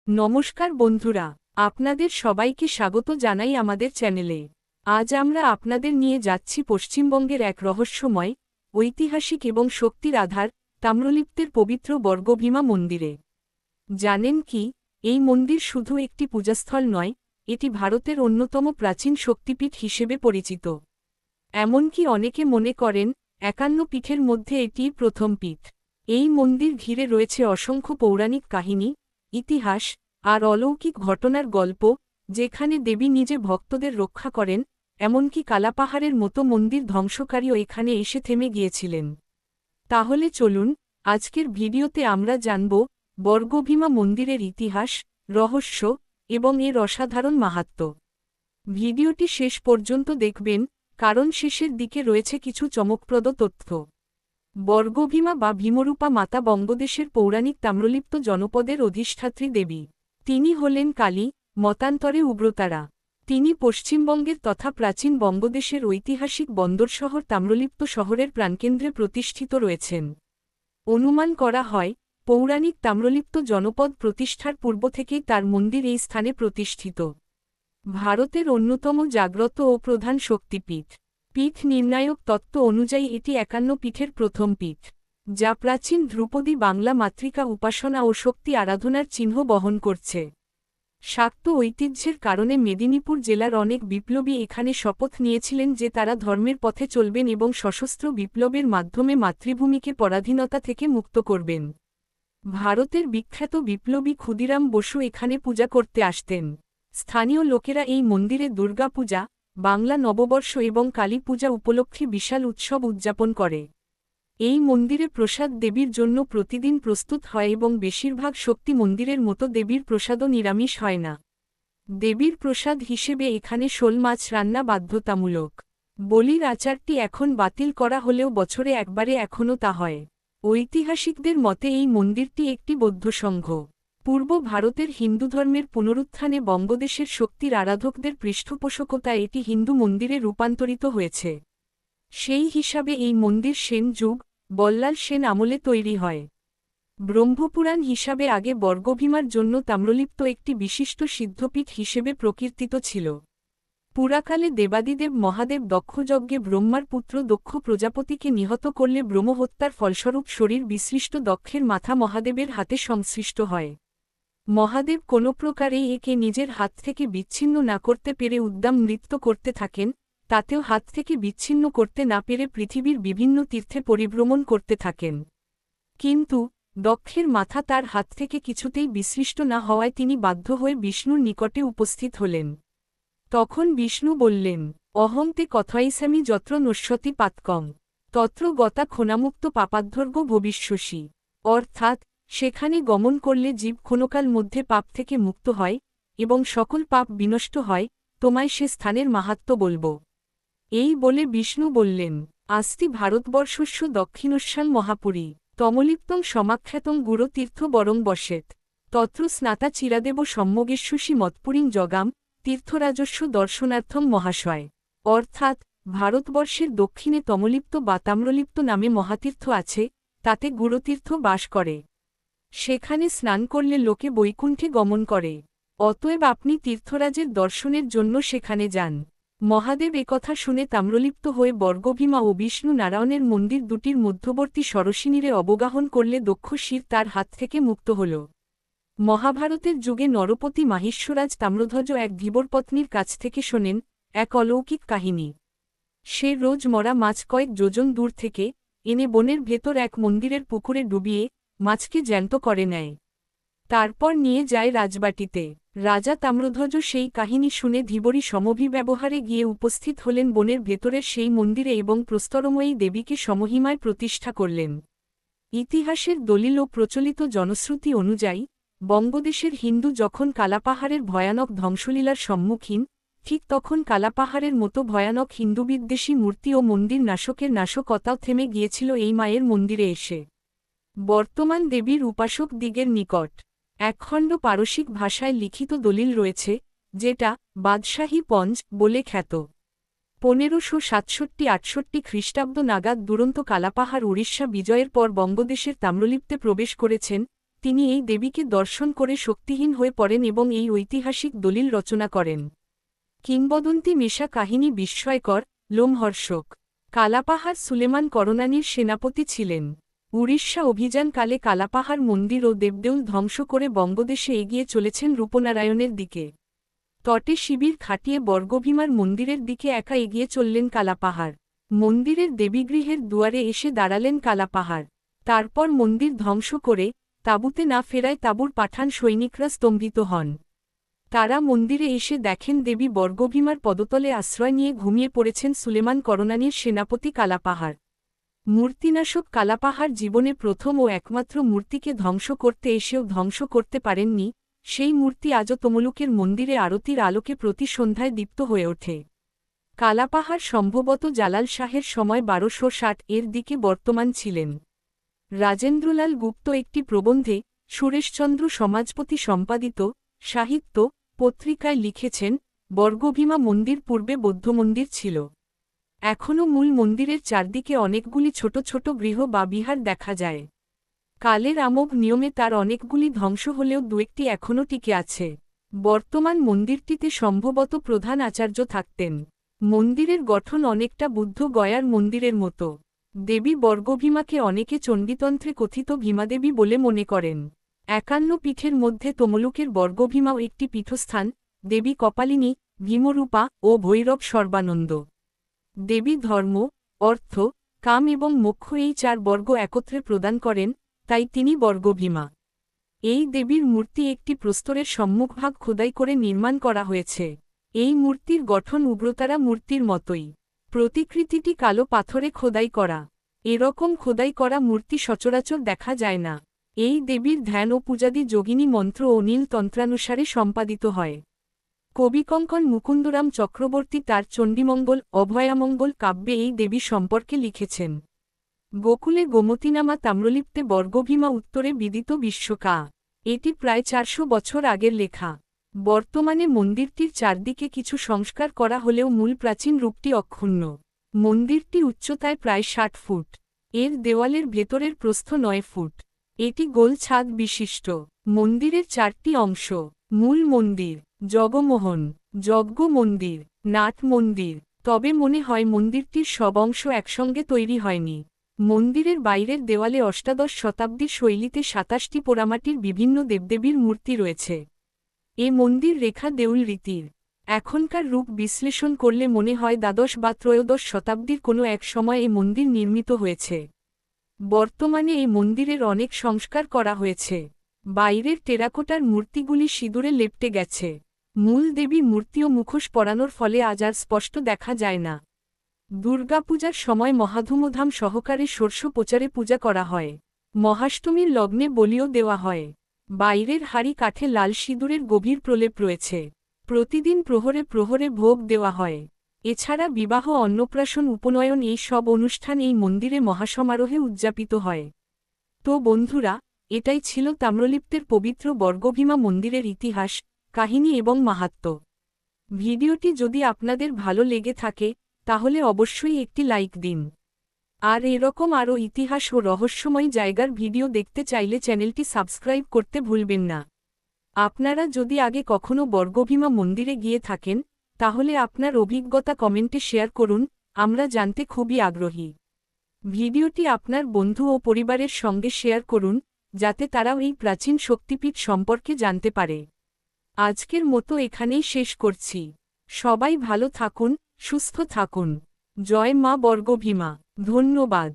নমস্কার বন্ধুরা, আপনাদের সবাইকে স্বাগত জানাই আমাদের চ্যানেলে। আজ আমরা আপনাদের নিয়ে যাচ্ছি পশ্চিমবঙ্গের এক রহস্যময়, ঐতিহাসিক এবং শক্তির আধার তাম্রলিপ্তের পবিত্র বর্গভীমা মন্দিরে। জানেন কি, এই মন্দির শুধু একটি পূজাস্থল নয়, এটি ভারতের অন্যতম প্রাচীন শক্তিপীঠ হিসেবে পরিচিত। এমনকি অনেকে মনে করেন ৫১ পীঠের মধ্যে এটিই প্রথম পীঠ। এই মন্দির ঘিরে রয়েছে অসংখ্য পৌরাণিক কাহিনী, ইতিহাস আর অলৌকিক ঘটনার গল্প, যেখানে দেবী নিজে ভক্তদের রক্ষা করেন। এমনকি কালাপাহাড়ের মতো মন্দির ধ্বংসকারীও এখানে এসে থেমে গিয়েছিলেন। তাহলে চলুন, আজকের ভিডিওতে আমরা জানব বর্গভীমা মন্দিরের ইতিহাস, রহস্য এবং এর অসাধারণ মাহাত্ম্য। ভিডিওটি শেষ পর্যন্ত দেখবেন, কারণ শেষের দিকে রয়েছে কিছু চমকপ্রদ তথ্য। বর্গভীমা বা ভীমরূপা মাতা বঙ্গদেশের পৌরাণিক তাম্রলিপ্ত জনপদের অধিষ্ঠাত্রী দেবী। তিনি হলেন কালী, মতান্তরে উগ্রতারা। তিনি পশ্চিমবঙ্গের তথা প্রাচীন বঙ্গদেশের ঐতিহাসিক বন্দর শহর তাম্রলিপ্ত শহরের প্রাণকেন্দ্রে প্রতিষ্ঠিত রয়েছেন। অনুমান করা হয়, পৌরাণিক তাম্রলিপ্ত জনপদ প্রতিষ্ঠার পূর্ব থেকেই তার মন্দির এই স্থানে প্রতিষ্ঠিত। ভারতের অন্যতম জাগ্রত ও প্রধান শক্তিপীঠ। পীঠ নির্ণায়ক তত্ত্ব অনুযায়ী এটি ৫১ পীঠের প্রথম পীঠ, যা প্রাচীন ধ্রুপদী বাংলা মাতৃকা উপাসনা ও শক্তি আরাধনার চিহ্ন বহন করছে। শাক্ত ঐতিহ্যের কারণে মেদিনীপুর জেলার অনেক বিপ্লবী এখানে শপথ নিয়েছিলেন যে তারা ধর্মের পথে চলবেন এবং সশস্ত্র বিপ্লবের মাধ্যমে মাতৃভূমিকে পরাধীনতা থেকে মুক্ত করবেন। ভারতের বিখ্যাত বিপ্লবী ক্ষুদিরাম বসু এখানে পূজা করতে আসতেন। স্থানীয় লোকেরা এই মন্দিরে দুর্গাপূজা, বাংলা নববর্ষ এবং কালী পূজা উপলক্ষে বিশাল উৎসব উদযাপন করে। এই মন্দিরে প্রসাদ দেবীর জন্য প্রতিদিন প্রস্তুত হয় এবং বেশিরভাগ শক্তি মন্দিরের মতো দেবীর প্রসাদও নিরামিষ হয় না। দেবীর প্রসাদ হিসেবে এখানে শোল মাছ রান্না বাধ্যতামূলক। বলির আচারটি এখন বাতিল করা হলেও বছরে একবারে এখনও তা হয়। ঐতিহাসিকদের মতে এই মন্দিরটি একটি বৌদ্ধ সংঘ। পূর্ব ভারতের হিন্দু ধর্মের পুনরুত্থানে বঙ্গদেশের শক্তির আরাধকদের পৃষ্ঠপোষকতায় এটি হিন্দু মন্দিরে রূপান্তরিত হয়েছে। সেই হিসাবে এই মন্দির সেন যুগ, বল্লাল সেন আমলে তৈরি হয়। ব্রহ্মপুরাণ হিসাবে আগে বর্গভীমার জন্য তাম্রলিপ্ত একটি বিশিষ্ট সিদ্ধপীঠ হিসেবে প্রকীর্তিত ছিল। পুরাকালে দেবাদিদেব মহাদেব দক্ষযজ্ঞে ব্রহ্মার পুত্র দক্ষ প্রজাপতিকে নিহত করলে ব্রহ্মহত্যার ফলস্বরূপ শরীর বিসৃষ্ট দক্ষের মাথা মহাদেবের হাতে সংশ্লিষ্ট হয়। মহাদেব কোনো প্রকারেই একে নিজের হাত থেকে বিচ্ছিন্ন না করতে পেরে উদ্দাম নৃত্য করতে থাকেন, তাতেও হাত থেকে বিচ্ছিন্ন করতে না পেরে পৃথিবীর বিভিন্ন তীর্থে পরিভ্রমণ করতে থাকেন। কিন্তু দক্ষের মাথা তার হাত থেকে কিছুতেই বিসৃষ্ট না হওয়ায় তিনি বাধ্য হয়ে বিষ্ণুর নিকটে উপস্থিত হলেন। তখন বিষ্ণু বললেন, অহং তে কথয়িষ্যামি যত্র নশ্যতি পাতকং, তত্র গতা ক্ষণামুক্ত পাপাদ্ধর্গ ভবিষ্যসি। অর্থাৎ, সেখানে গমন করলে জীব ক্ষণকাল মধ্যে পাপ থেকে মুক্ত হয় এবং সকল পাপ বিনষ্ট হয়। তোমায় সে স্থানের মাহাত্ম্য বলব। এই বলে বিষ্ণু বললেন, আস্তি ভারতবর্ষস্য দক্ষিণস্যাং মহাপুরী, তমলিপ্তং সমাখ্যাতং গুরুতীর্থ বরং বসেত, তত্র স্নাতা চিরাদেব সম্যগেশ্বসী মৎপুরীং জগাম, তীর্থরাজস্ব দর্শনার্থম মহাশয়। অর্থাৎ, ভারতবর্ষের দক্ষিণে তমলিপ্ত বা তাম্রলিপ্ত নামে মহাতীর্থ আছে, তাতে গুরুতীর্থ বাস করে। সেখানে স্নান করলে লোকে বৈকুণ্ঠে গমন করে। অতএব আপনি তীর্থরাজের দর্শনের জন্য সেখানে যান। মহাদেব একথা শুনে তাম্রলিপ্ত হয়ে বর্গভীমা ও বিষ্ণু নারায়ণের মন্দির দুটির মধ্যবর্তী সরসিনীরে অবগাহন করলে দক্ষ শির তার হাত থেকে মুক্ত হল। মহাভারতের যুগে নরপতি মাহেশ্বরাজ তাম্রধ্বজ এক ধীবরপত্নীর কাছ থেকে শোনেন এক অলৌকিক কাহিনী। সে রোজ মরা মাছ কয়েক যোজন দূর থেকে এনে বনের ভেতর এক মন্দিরের পুকুরে ডুবিয়ে মাছকে জ্যান্ত করে নেয়। তারপর নিয়ে যায় রাজবাটিতে। রাজা তাম্রধ্বজ সেই কাহিনী শুনে ধীবরী সমভিব্যবহারে গিয়ে উপস্থিত হলেন বনের ভেতরের সেই মন্দিরে এবং প্রস্তরময়ী দেবীকে সমহিমায় প্রতিষ্ঠা করলেন। ইতিহাসের দলিল ও প্রচলিত জনশ্রুতি অনুযায়ী, বঙ্গদেশের হিন্দু যখন কালাপাহাড়ের ভয়ানক ধ্বংসলীলার সম্মুখীন, ঠিক তখন কালাপাহাড়ের মতো ভয়ানক হিন্দুবিদ্বেষী মূর্তি ও মন্দির নাশকের নাশকতাও থেমে গিয়েছিল এই মায়ের মন্দিরে এসে। বর্তমান দেবীর উপাসক দিগের নিকট একখণ্ড পারসিক ভাষায় লিখিত দলিল রয়েছে, যেটা বাদশাহী পঞ্জ বলে খ্যাত। ১৫৬৭-৬৮ খ্রিস্টাব্দ নাগাদ দুরন্ত কালাপাহাড় উড়িষ্যা বিজয়ের পর বঙ্গদেশের তাম্রলিপ্তে প্রবেশ করেছেন, তিনি এই দেবীকে দর্শন করে শক্তিহীন হয়ে পড়েন এবং এই ঐতিহাসিক দলিল রচনা করেন। কিংবদন্তি মেশা কাহিনী বিস্ময়কর, লোমহর্ষক। কালাপাহাড় সুলেমান করনানীর সেনাপতি ছিলেন। উড়িষ্যা অভিযানকালে কালাপাহাড় মন্দির ও দেবদেউল ধ্বংস করে বঙ্গদেশে এগিয়ে চলেছেন রূপনারায়ণের দিকে। তটে শিবির খাটিয়ে বর্গভীমার মন্দিরের দিকে একা এগিয়ে চললেন কালাপাহাড়। মন্দিরের দেবীগৃহের দুয়ারে এসে দাঁড়ালেন কালাপাহাড়। তারপর মন্দির ধ্বংস করে তাঁবুতে না ফেরায় তাঁবুর পাঠান সৈনিকরা স্তম্ভিত হন। তারা মন্দিরে এসে দেখেন দেবী বর্গভীমার পদতলে আশ্রয় নিয়ে ঘুমিয়ে পড়েছেন সুলেমান করনানীর সেনাপতি কালাপাহাড়। মূর্তিনাশক কালাপাহাড় জীবনে প্রথম ও একমাত্র মূর্তিকে ধ্বংস করতে এসেও ধ্বংস করতে পারেননি। সেই মূর্তি আজও তমলুকের মন্দিরে আরতির আলোকে প্রতি সন্ধ্যায় দীপ্ত হয়ে ওঠে। কালাপাহাড় সম্ভবত জালাল শাহের সময় 1260 এর দিকে বর্তমান ছিলেন। রাজেন্দ্রলাল গুপ্ত একটি প্রবন্ধে সুরেশচন্দ্র সমাজপতি সম্পাদিত সাহিত্য পত্রিকায় লিখেছেন, বর্গভীমা মন্দির পূর্বে বৌদ্ধ মন্দির ছিল। এখনও মূল মন্দিরের চারদিকে অনেকগুলি ছোট ছোট গৃহ বা বিহার দেখা যায়। কালের আমোঘ নিয়মে তার অনেকগুলি ধ্বংস হলেও দুয়েকটি এখনও টিকে আছে। বর্তমান মন্দিরটিতে সম্ভবত প্রধান আচার্য থাকতেন। মন্দিরের গঠন অনেকটা বুদ্ধ গয়ার মন্দিরের মতো। দেবী বর্গভীমাকে অনেকে চণ্ডীতন্ত্রে কথিত ভীমাদেবী বলে মনে করেন। 51 পীঠের মধ্যে তমলুকের বর্গভীমাও একটি পীঠস্থান। দেবী কপালিনী, ভীমরূপা ও ভৈরব সর্বানন্দ। দেবী ধর্ম, অর্থ, কাম এবং মোক্ষ এই 4 বর্গ একত্রে প্রদান করেন, তাই তিনি বর্গভীমা। এই দেবীর মূর্তি একটি প্রস্তরের সম্মুখভাগ খোদাই করে নির্মাণ করা হয়েছে। এই মূর্তির গঠন উগ্রতারা মূর্তির মতোই। প্রতিকৃতিটি কালো পাথরে খোদাই করা। এরকম খোদাই করা মূর্তি সচরাচর দেখা যায় না। এই দেবীর ধ্যান ও পূজাদি যোগিনী মন্ত্র ও নীল তন্ত্রানুসারে সম্পাদিত হয়। কবিকঙ্কন মুকুন্দরাম চক্রবর্তী তার চণ্ডীমঙ্গল অভয়ামঙ্গল কাব্যে এই দেবী সম্পর্কে লিখেছেন। গোকুলে গোমতীনামা তাম্রলিপ্তে বর্গভীমা উত্তরে বিদিত বিশ্বকা। এটি প্রায় 400 বছর আগের লেখা। বর্তমানে মন্দিরটির চারদিকে কিছু সংস্কার করা হলেও মূল প্রাচীন রূপটি অক্ষুণ্ণ। মন্দিরটি উচ্চতায় প্রায় 60 ফুট। এর দেওয়ালের ভেতরের প্রস্থ 9 ফুট। এটি গোল ছাদ বিশিষ্ট। মন্দিরের 4টি অংশ: মূল মন্দির, জগমোহন, যজ্ঞ মন্দির, নাট মন্দির। তবে মনে হয় মন্দিরটির সব অংশ একসঙ্গে তৈরি হয়নি। মন্দিরের বাইরের দেওয়ালে অষ্টাদশ শতাব্দীর শৈলীতে 27টি পোড়ামাটির বিভিন্ন দেবদেবীর মূর্তি রয়েছে। এ মন্দির রেখা দেউল রীতির। এখনকার রূপ বিশ্লেষণ করলে মনে হয় দ্বাদশ বা ত্রয়োদশ শতাব্দীর কোনো এক সময় এ মন্দির নির্মিত হয়েছে। বর্তমানে এই মন্দিরের অনেক সংস্কার করা হয়েছে। বাইরের টেরাকোটার মূর্তিগুলি সিঁদুরে লেপ্টে গেছে। মূল দেবী মূর্তি ও মুখোশ পরানোর ফলে আজ আর স্পষ্ট দেখা যায় না। দুর্গাপূজার সময় মহাধুমধাম সহকারে ষোড়শ প্রচারে পূজা করা হয়। মহাষ্টমীর লগ্নে বলিও দেওয়া হয়। বাইরের হাড়ি কাঠে লাল সিঁদুরের গভীর প্রলেপ রয়েছে। প্রতিদিন প্রহরে প্রহরে ভোগ দেওয়া হয়। এছাড়া বিবাহ, অন্নপ্রাশন, উপনয়ন এই সব অনুষ্ঠান এই মন্দিরে মহাসমারোহে উদযাপিত হয়। তো বন্ধুরা, এটাই ছিল তাম্রলিপ্তের পবিত্র বর্গভীমা মন্দিরের ইতিহাস, কাহিনী এবং মাহাত্ম্য। ভিডিওটি যদি আপনাদের ভালো লেগে থাকে তাহলে অবশ্যই একটি লাইক দিন। আর এরকম আরও ইতিহাস ও রহস্যময় জায়গার ভিডিও দেখতে চাইলে চ্যানেলটি সাবস্ক্রাইব করতে ভুলবেন না। আপনারা যদি আগে কখনো বর্গভীমা মন্দিরে গিয়ে থাকেন তাহলে আপনার অভিজ্ঞতা কমেন্টে শেয়ার করুন, আমরা জানতে খুবই আগ্রহী। ভিডিওটি আপনার বন্ধু ও পরিবারের সঙ্গে শেয়ার করুন, যাতে তারাও এই প্রাচীন শক্তিপীঠ সম্পর্কে জানতে পারে। আজকের মতো এখানেই শেষ করছি। সবাই ভালো থাকুন, সুস্থ থাকুন। জয় মা বর্গভীমা। ধন্যবাদ।